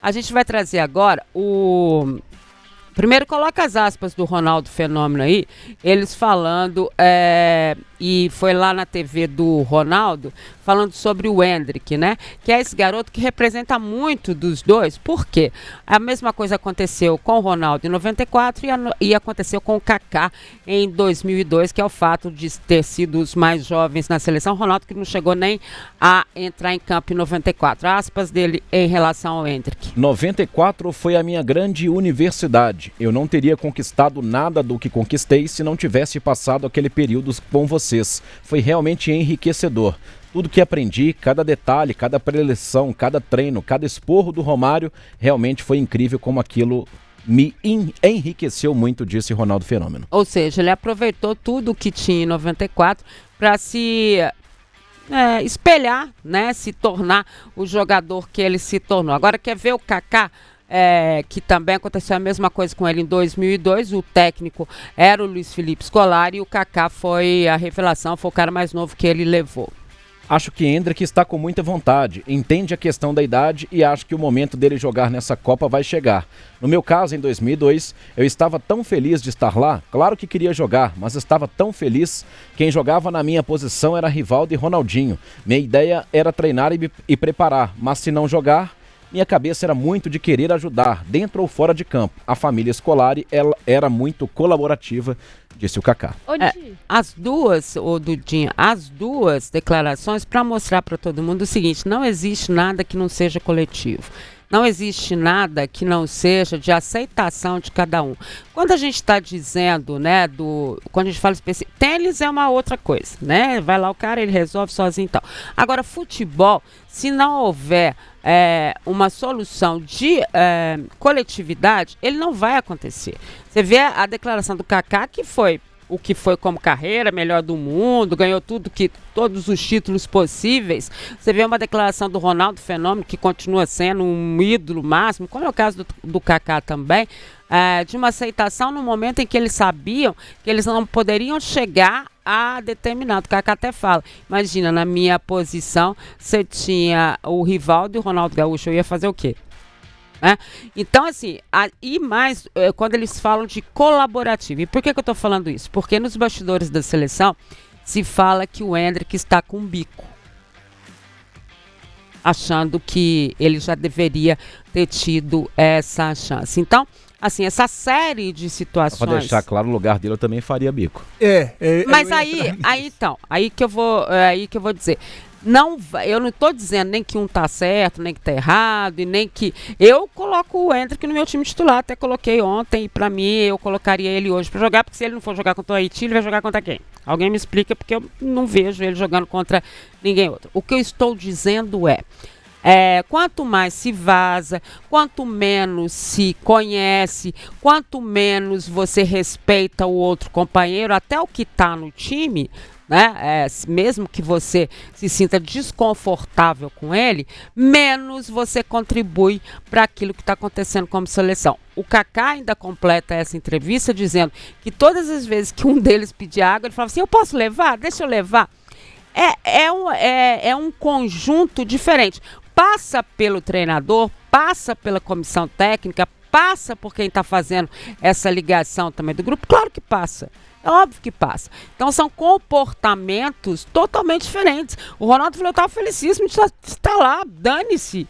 A gente vai trazer agora o... Primeiro, coloca as aspas do Ronaldo Fenômeno aí, eles falando, e foi lá na TV do Ronaldo, falando sobre o Endrick, né? Que é esse garoto que representa muito dos dois. Por quê? A mesma coisa aconteceu com o Ronaldo em 94 e aconteceu com o Kaká em 2002, que é o fato de ter sido os mais jovens na seleção. O Ronaldo que não chegou nem a entrar em campo em 94. Aspas dele em relação ao Endrick. 94 foi a minha grande universidade. Eu não teria conquistado nada do que conquistei se não tivesse passado aquele período com vocês. Foi realmente enriquecedor. Tudo que aprendi, cada detalhe, cada preleção, cada treino, cada esporro do Romário, realmente foi incrível como aquilo me enriqueceu muito, disse Ronaldo Fenômeno. Ou seja, ele aproveitou tudo o que tinha em 94 para se espelhar, né? Se tornar o jogador que ele se tornou. Agora quer ver o Kaká? Que também aconteceu a mesma coisa com ele em 2002, o técnico era o Luiz Felipe Scolari e o Kaká foi a revelação, foi o cara mais novo que ele levou. Acho que Endrick está com muita vontade, entende a questão da idade e acho que o momento dele jogar nessa Copa vai chegar. No meu caso, em 2002, eu estava tão feliz de estar lá, claro que queria jogar, mas estava tão feliz. Quem jogava na minha posição era Rivaldo e Ronaldinho. Minha ideia era treinar e preparar, mas se não jogar... Minha cabeça era muito de querer ajudar, dentro ou fora de campo. A família Scolari, ela era muito colaborativa, disse o Kaká. As duas declarações para mostrar para todo mundo o seguinte: não existe nada que não seja coletivo. Não existe nada que não seja de aceitação de cada um. Quando a gente está dizendo, né, quando a gente fala específico, tênis é uma outra coisa, né? Vai lá o cara, ele resolve sozinho e tal. Agora, futebol, se não houver uma solução de coletividade, ele não vai acontecer. Você vê a declaração do Kaká, que foi o que foi como carreira, melhor do mundo, ganhou todos os títulos possíveis. Você vê uma declaração do Ronaldo Fenômeno, que continua sendo um ídolo máximo, como é o caso do Kaká também, de uma aceitação no momento em que eles sabiam que eles não poderiam chegar a determinado. O Kaká até fala, imagina, na minha posição, você tinha o Rivaldo e o Ronaldo Gaúcho, eu ia fazer o quê? Então, assim, quando eles falam de colaborativo, e por que eu estou falando isso? Porque nos bastidores da seleção se fala que o Endrick está com bico, achando que ele já deveria ter tido essa chance. Então, assim, essa série de situações... Para deixar claro, o lugar dele eu também faria bico. Mas aí que eu vou dizer... eu não estou dizendo nem que um tá certo, nem que tá errado, e nem que... Eu coloco o Endrick no meu time titular, até coloquei ontem, e para mim eu colocaria ele hoje para jogar, porque se ele não for jogar contra o Haiti, ele vai jogar contra quem? Alguém me explica, porque eu não vejo ele jogando contra ninguém outro. O que eu estou dizendo quanto mais se vaza, quanto menos se conhece, quanto menos você respeita o outro companheiro, até o que está no time... né? Mesmo que você se sinta desconfortável com ele, menos você contribui para aquilo que está acontecendo como seleção. O Kaká ainda completa essa entrevista dizendo que todas as vezes que um deles pedir água, ele falava assim, eu posso levar? Deixa eu levar. É um conjunto diferente. Passa pelo treinador, passa pela comissão técnica, passa por quem está fazendo essa ligação também do grupo, claro que passa. É óbvio que passa. Então são comportamentos totalmente diferentes. O Ronaldo falou, eu estava felicíssimo de estar lá, dane-se.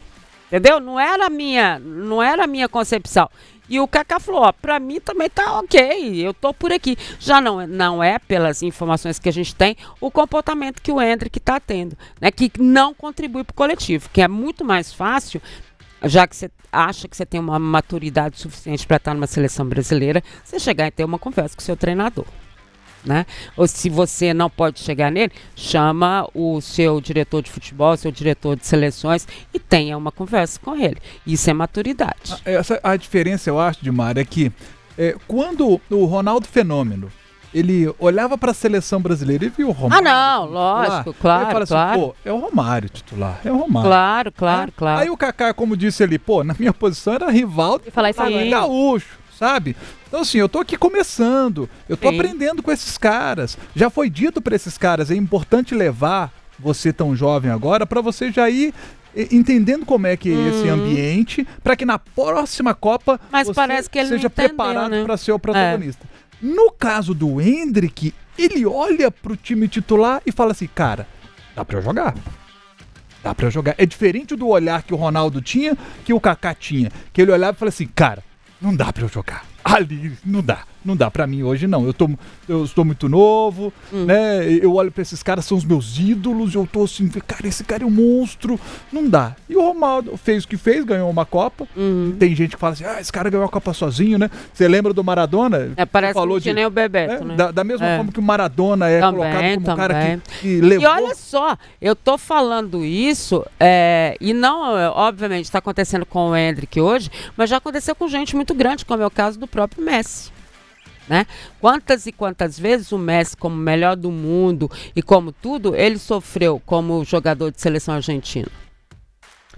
Entendeu? Não era a minha concepção. E o Kaká falou, para mim também tá ok, eu tô por aqui. Já não é, pelas informações que a gente tem, o comportamento que o Endrick está tendo, né? Que não contribui para o coletivo, que é muito mais fácil, já que você acha que você tem uma maturidade suficiente para estar numa seleção brasileira, você chegar e ter uma conversa com o seu treinador, né? Ou se você não pode chegar nele, chama o seu diretor de futebol, seu diretor de seleções e tenha uma conversa com ele. Isso é maturidade. A diferença, eu acho, Dimar, é que quando o Ronaldo Fenômeno ele olhava para a seleção brasileira e viu o Romário. Lógico, claro, ele fala assim, claro. É o Romário titular, é o Romário. Claro. Aí o Kaká, como disse ele, na minha posição era Rivaldo e Gaúcho, sabe? Então assim, eu tô aqui começando, eu tô aprendendo com esses caras. Já foi dito para esses caras, é importante levar você tão jovem agora para você já ir entendendo como é que é esse ambiente, para que na próxima Copa você parece que ele seja preparado para ser o protagonista. No caso do Endrick, ele olha pro time titular e fala assim, cara, dá pra eu jogar. Dá pra eu jogar. É diferente do olhar que o Ronaldo tinha, que o Kaká tinha. Que ele olhava e falava assim, cara, não dá pra eu jogar. Ali, não dá pra mim hoje não, eu estou muito novo, né, eu olho pra esses caras, são os meus ídolos, eu tô assim, cara, esse cara é um monstro, não dá. E o Ronaldo fez o que fez, ganhou uma Copa, tem gente que fala assim, esse cara ganhou a Copa sozinho, né, você lembra do Maradona? Parece falou que tinha nem o Bebeto, né? Da mesma forma que o Maradona colocado como um cara que levou... E olha só, eu tô falando isso, e não, obviamente, está acontecendo com o Endrick hoje, mas já aconteceu com gente muito grande, como é o caso do próprio Messi. Né? Quantas e quantas vezes o Messi, como melhor do mundo e como tudo, ele sofreu como jogador de seleção argentina.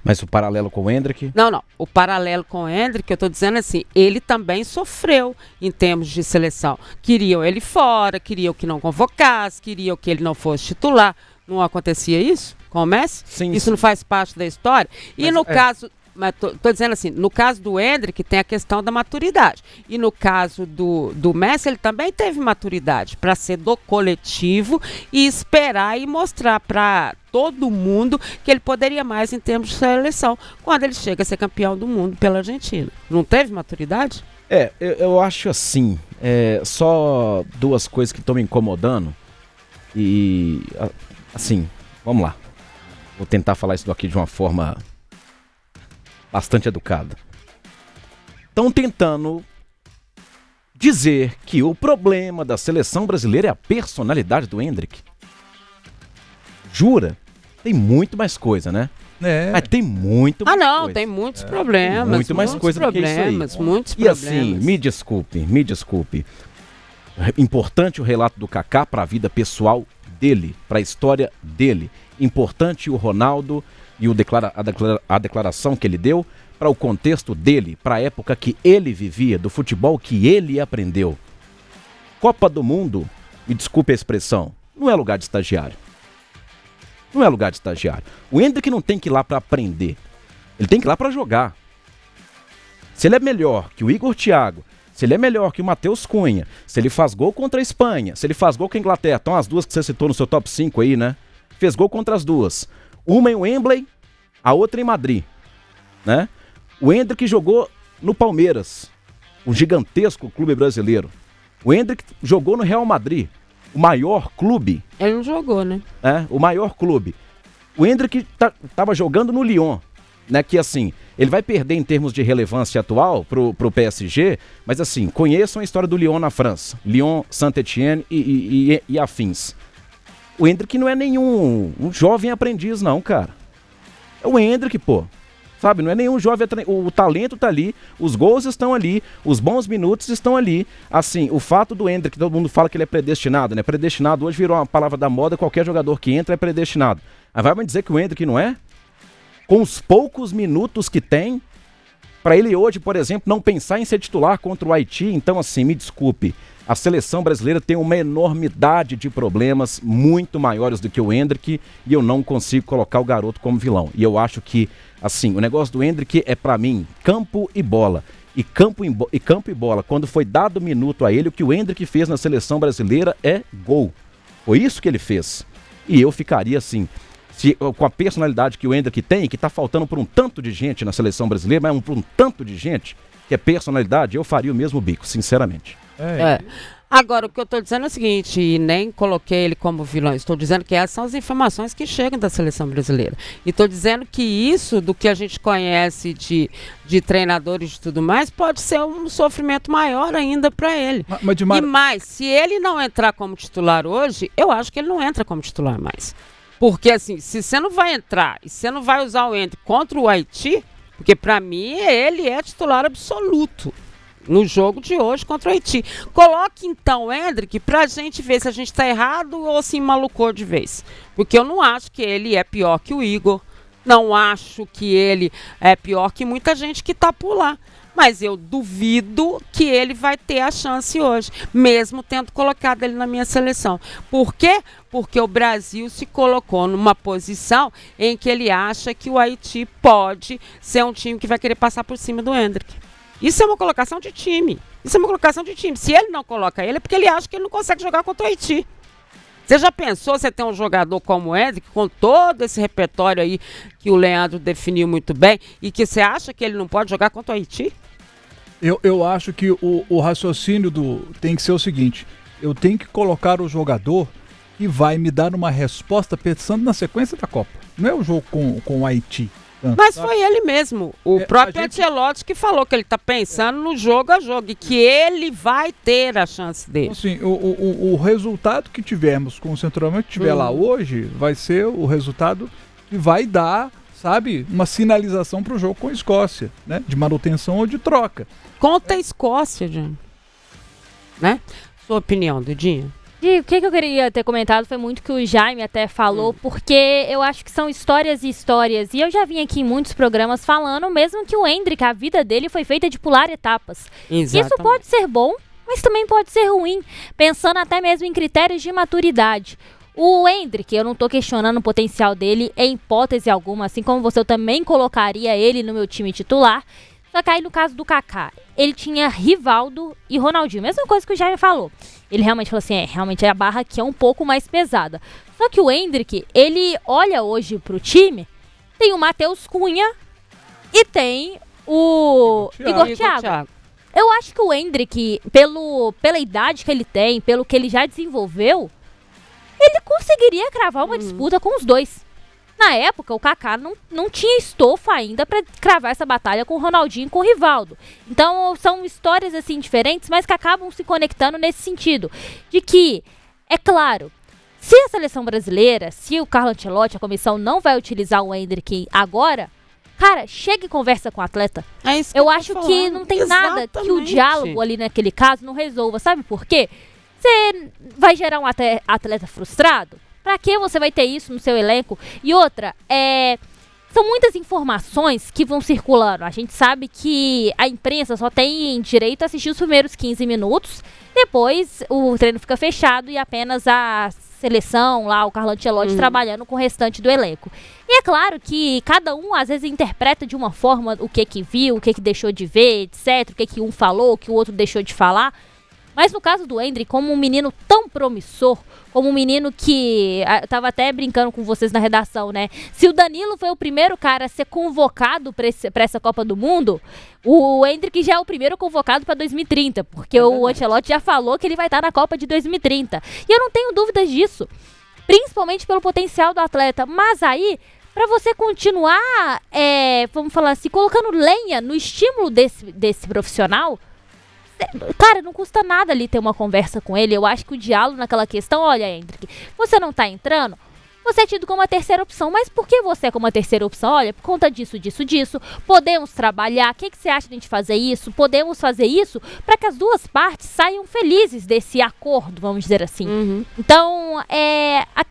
Mas o paralelo com o Endrick? Não. O paralelo com o Endrick, eu estou dizendo assim, ele também sofreu em termos de seleção. Queriam ele fora, queriam que não convocasse, queriam que ele não fosse titular. Não acontecia isso com o Messi? Sim, isso não faz parte da história? E no caso... Mas tô dizendo assim, no caso do Endrick tem a questão da maturidade. E no caso do Messi, ele também teve maturidade para ser do coletivo e esperar e mostrar para todo mundo que ele poderia mais em termos de seleção quando ele chega a ser campeão do mundo pela Argentina. Não teve maturidade? Eu acho assim, só duas coisas que estão me incomodando e assim, vamos lá. Vou tentar falar isso aqui de uma forma bastante educada. Estão tentando dizer que o problema da seleção brasileira é a personalidade do Endrick. Jura? Tem muito mais coisa, né? Mas tem muito mais coisa. Tem muitos problemas. Muito mais coisa do que isso aí. Muitos e problemas. Assim, me desculpe. Importante o relato do Kaká para a vida pessoal dele, para a história dele. Importante o Ronaldo e a declaração que ele deu para o contexto dele, para a época que ele vivia, do futebol que ele aprendeu. Copa do Mundo, me desculpe a expressão, não é lugar de estagiário. Não é lugar de estagiário. O Endrick não tem que ir lá para aprender. Ele tem que ir lá para jogar. Se ele é melhor que o Igor Thiago, se ele é melhor que o Matheus Cunha, se ele faz gol contra a Espanha, se ele faz gol com a Inglaterra, então as duas que você citou no seu top 5 aí, né? Fez gol contra as duas. Uma em Wembley, a outra em Madrid, né? O Endrick jogou no Palmeiras, um gigantesco clube brasileiro. O Endrick jogou no Real Madrid, o maior clube. Ele não jogou, né? O maior clube. O Endrick estava jogando no Lyon, né? Que assim, ele vai perder em termos de relevância atual pro PSG, mas assim, conheçam a história do Lyon na França. Lyon, Saint-Étienne e afins. O Endrick não é nenhum jovem aprendiz, não, cara. É o Endrick, pô. Sabe, não é nenhum jovem aprendiz. O talento tá ali, os gols estão ali, os bons minutos estão ali. Assim, o fato do Endrick, todo mundo fala que ele é predestinado, né? Predestinado hoje virou uma palavra da moda, qualquer jogador que entra é predestinado. Mas vai me dizer que o Endrick não é? Com os poucos minutos que tem, para ele hoje, por exemplo, não pensar em ser titular contra o Haiti, então assim, me desculpe. A seleção brasileira tem uma enormidade de problemas muito maiores do que o Endrick e eu não consigo colocar o garoto como vilão. E eu acho que, assim, o negócio do Endrick é pra mim campo e bola. E campo e bola, quando foi dado minuto a ele, o que o Endrick fez na seleção brasileira é gol. Foi isso que ele fez. E eu ficaria assim, com a personalidade que o Endrick tem, que tá faltando por um tanto de gente na seleção brasileira, mas por um tanto de gente que é personalidade, eu faria o mesmo bico, sinceramente. Agora, o que eu estou dizendo é o seguinte, e nem coloquei ele como vilão, estou dizendo que essas são as informações que chegam da seleção brasileira. E estou dizendo que isso, do que a gente conhece de treinadores e tudo mais, pode ser um sofrimento maior ainda para ele. E mais, se ele não entrar como titular hoje, eu acho que ele não entra como titular mais. Porque assim, se você não vai entrar e você não vai usar o Endrick contra o Haiti, porque para mim ele é titular absoluto no jogo de hoje contra o Haiti. Coloque então o Endrick pra gente ver se a gente tá errado ou se malucou de vez. Porque eu não acho que ele é pior que o Igor, Não acho que ele é pior que muita gente que está por lá. Mas eu duvido que ele vai ter a chance hoje, mesmo tendo colocado ele na minha seleção. Por quê? Porque o Brasil se colocou numa posição em que ele acha que o Haiti pode ser um time que vai querer passar por cima do Endrick. Isso é uma colocação de time. Se ele não coloca ele, é porque ele acha que ele não consegue jogar contra o Haiti. Você já pensou você ter um jogador como o Endrick, com todo esse repertório aí que o Leandro definiu muito bem, e que você acha que ele não pode jogar contra o Haiti? Eu acho que o raciocínio tem que ser o seguinte: eu tenho que colocar o jogador que vai me dar uma resposta pensando na sequência da Copa. Não é o jogo com o Haiti. Mas foi ele mesmo, o próprio Ancelotti, que falou que ele está pensando no jogo a jogo e que ele vai ter a chance dele. Assim, o resultado que tivermos com o centroavante que tiver lá hoje vai ser o resultado que vai dar, sabe, uma sinalização para o jogo com a Escócia, né? De manutenção ou de troca. Conta a Escócia, gente. Né? Sua opinião, Dudinha? E o que eu queria ter comentado foi muito que o Jaime até falou, porque eu acho que são histórias e histórias. E eu já vim aqui em muitos programas falando, mesmo que o Endrick, a vida dele foi feita de pular etapas. Exatamente. Isso pode ser bom, mas também pode ser ruim, pensando até mesmo em critérios de maturidade. O Endrick, eu não tô questionando o potencial dele em hipótese alguma, assim como você, eu também colocaria ele no meu time titular. Só que aí no caso do Kaká, ele tinha Rivaldo e Ronaldinho, mesma coisa que o Jaime falou. Ele realmente falou assim, realmente a barra aqui é um pouco mais pesada. Só que o Endrick, ele olha hoje pro time, tem o Matheus Cunha e tem o Igor Thiago. Eu acho que o Endrick, pela idade que ele tem, pelo que ele já desenvolveu, ele conseguiria cravar uma disputa com os dois. Na época, o Kaká não tinha estofa ainda para cravar essa batalha com o Ronaldinho e com o Rivaldo. Então, são histórias assim diferentes, mas que acabam se conectando nesse sentido. De que, é claro, se a seleção brasileira, se o Carlo Ancelotti, a comissão, não vai utilizar o Endrick agora, cara, chega e conversa com o atleta. É isso que eu acho que não tem nada que o diálogo ali naquele caso não resolva. Sabe por quê? Você vai gerar um atleta frustrado? Pra que você vai ter isso no seu elenco? E outra, são muitas informações que vão circulando. A gente sabe que a imprensa só tem direito a assistir os primeiros 15 minutos. Depois o treino fica fechado e apenas a seleção, lá o Carlo Ancelotti trabalhando com o restante do elenco. E é claro que cada um às vezes interpreta de uma forma o que viu, o que deixou de ver, etc. O que um falou, o que o outro deixou de falar. Mas no caso do Endrick, como um menino tão promissor, como um menino que... Eu tava até brincando com vocês na redação, né? Se o Danilo foi o primeiro cara a ser convocado pra essa Copa do Mundo, o Endrick já é o primeiro convocado pra 2030, porque o Ancelotti já falou que ele vai estar na Copa de 2030. E eu não tenho dúvidas disso, principalmente pelo potencial do atleta. Mas aí, pra você continuar, vamos falar assim, colocando lenha no estímulo desse profissional... Cara, não custa nada ali ter uma conversa com ele. Eu acho que o diálogo naquela questão, olha, Endrick, você não tá entrando, você é tido como a terceira opção. Mas por que você é como a terceira opção? Olha, por conta disso. Podemos trabalhar. O que você acha de a gente fazer isso? Podemos fazer isso para que as duas partes saiam felizes desse acordo, vamos dizer assim. Então,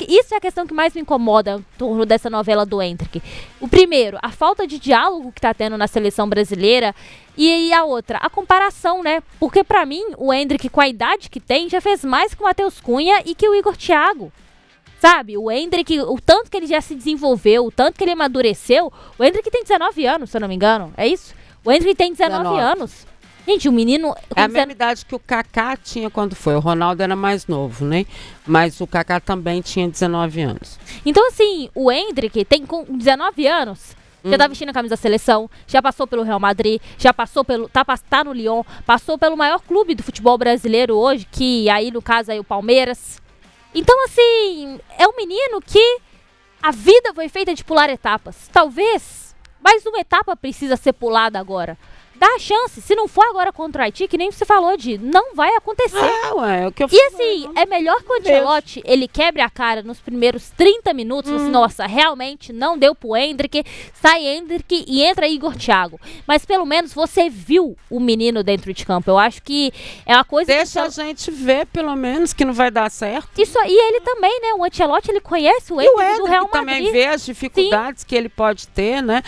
isso é a questão que mais me incomoda em torno dessa novela do Endrick. O primeiro, a falta de diálogo que tá tendo na seleção brasileira. E a outra, a comparação, né? Porque pra mim, o Endrick, com a idade que tem, já fez mais que o Matheus Cunha e que o Igor Thiago. Sabe? O Endrick, o tanto que ele já se desenvolveu, o tanto que ele amadureceu. O Endrick tem 19 anos, se eu não me engano. É isso? O Endrick tem 19 anos. Gente, o menino... É a mesma idade que o Kaká tinha quando foi. O Ronaldo era mais novo, né? Mas o Kaká também tinha 19 anos. Então, assim, o Endrick tem com 19 anos... Já tá vestindo a camisa da seleção, já passou pelo Real Madrid, já passou pelo... Tá no Lyon, passou pelo maior clube do futebol brasileiro hoje, que aí, no caso, o Palmeiras. Então, assim, é um menino que a vida foi feita de pular etapas. Talvez mais uma etapa precisa ser pulada agora. Dá a chance. Se não for agora contra o Haiti, que nem você falou não vai acontecer. É o que eu E assim, é melhor que o Ancelotti, ele quebre a cara nos primeiros 30 minutos, assim, nossa, realmente não deu pro Endrick, sai Endrick e entra Igor Thiago. Mas pelo menos você viu o menino dentro de campo. Eu acho que é uma coisa... Deixa a gente ver, pelo menos, que não vai dar certo. Isso, e ele também, né? O Ancelotti, ele conhece o Endrick do Real Madrid. Também vê as dificuldades que ele pode ter, né?